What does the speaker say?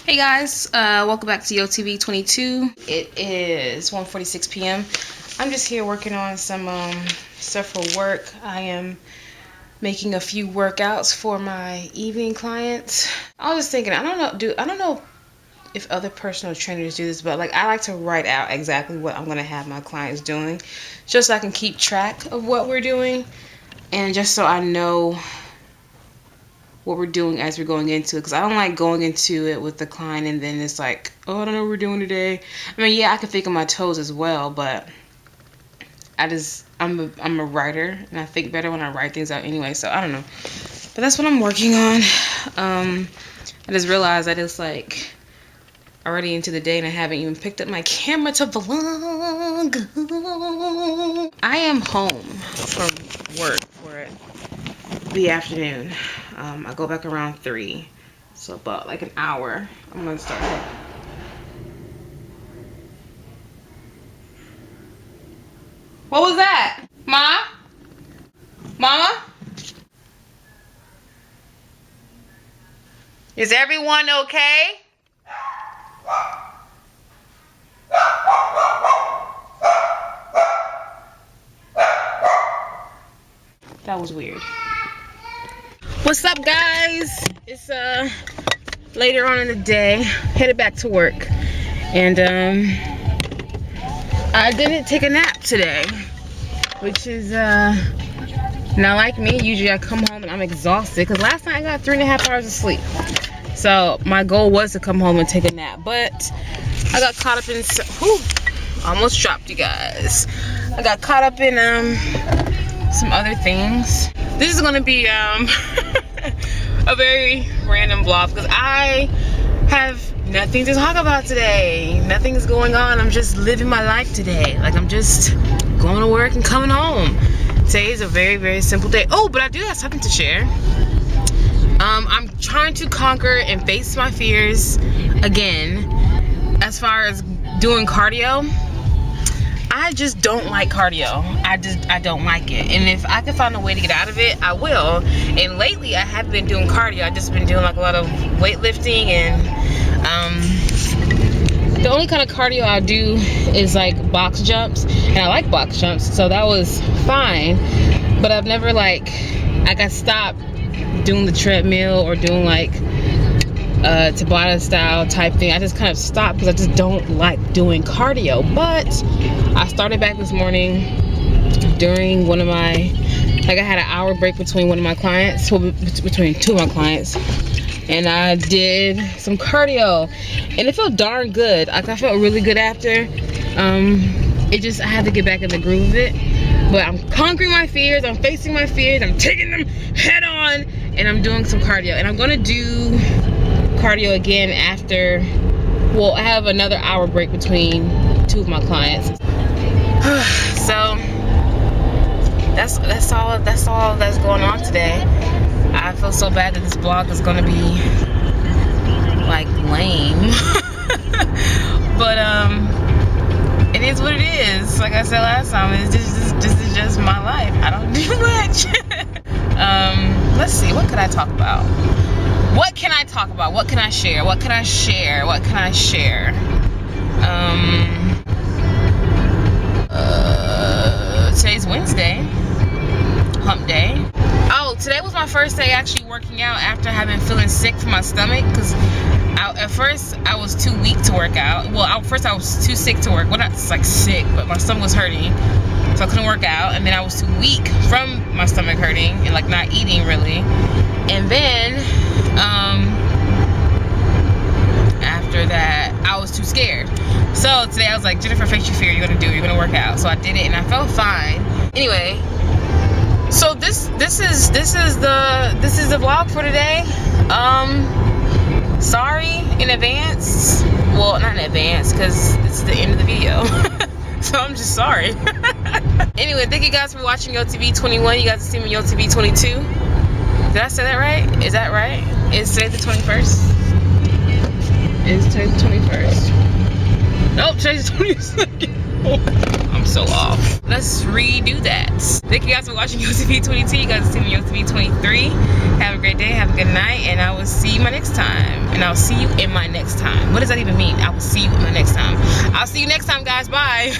Hey guys, welcome back to YOTV 22. It is 1:46 p.m. I'm just here working on some stuff for work. I am making a few workouts for my evening clients. I was just thinking, I don't know if other personal trainers do this, but like I like to write out exactly what I'm gonna have my clients doing, just so I can keep track of what we're doing, and just so I know what we're doing as we're going into it, because I don't like going into it with the client and then it's like, oh, I don't know what we're doing today. I mean, yeah, I can think on my toes as well, but I'm a writer and I think better when I write things out anyway, so I don't know. But that's what I'm working on. I just realized that it's like already into the day and I haven't even picked up my camera to vlog. I am home from work for the afternoon. I go back around 3, so about like an hour. I'm gonna start. What was that, Ma? Mama? Is everyone okay? That was weird. What's up, guys? It's later on in the day, headed back to work, and I didn't take a nap today, which is not like me. Usually I come home and I'm exhausted, because last night I got 3.5 hours of sleep. So my goal was to come home and take a nap, but I got caught up in almost dropped you guys. I got caught up in some other things. This is gonna be a very random vlog because I have nothing to talk about today. Nothing's going on. I'm just living my life today. Like, I'm just going to work and coming home. Today is a very, very simple day. Oh, but I do have something to share. I'm trying to conquer and face my fears again as far as doing cardio. I just don't like cardio. I don't like it. And if I can find a way to get out of it, I will. And lately I haven't been doing cardio. I've just been doing like a lot of weightlifting, and the only kind of cardio I do is like box jumps, and I like box jumps, so that was fine. But I've never I got stopped doing the treadmill or doing like Tabata style type thing. I just kind of stopped because I just don't like doing cardio. But I started back this morning during one of my, I had an hour break between one of my clients, well, between two of my clients, and I did some cardio, and it felt darn good. Like, I felt really good after. I had to get back in the groove of it. But I'm conquering my fears, I'm facing my fears, I'm taking them head on, and I'm doing some cardio. And I'm gonna do cardio again after, well, I have another hour break between two of my clients. So that's all that's going on today. I feel so bad that this vlog is gonna be like lame. But it is what it is. Like I said last time, this is just my life. I don't do much. Let's see, what could I talk about? What can I talk about? What can I share? What can I share? What can I share? Today's Wednesday, hump day. Oh, today was my first day actually working out after having feeling sick from my stomach, because at first I was too weak to work out. Well, at first I was too sick to work. Well, not like sick, but my stomach was hurting, so I couldn't work out. And then I was too weak from my stomach hurting and like not eating really. And then after that, I was too scared. So today I was like, Jennifer, face your fear. You're gonna work out. So I did it and I felt fine. Anyway, so this is the vlog for today. Sorry in advance. Well, not in advance, because it's the end of the video. So I'm just sorry. Anyway, thank you guys for watching YOTV 21. You guys see me YOTV 22. Did I say that right? Is that right? Is today the 21st? Is today the 21st? Nope, today's the 22nd. I'm so off. Let's redo that. Thank you guys for watching YOTV 22. You guys are seeing YOTV 23. Have a great day. Have a good night. And I will see you my next time. And I'll see you in my next time. What does that even mean? I will see you in my next time. I'll see you next time, guys. Bye.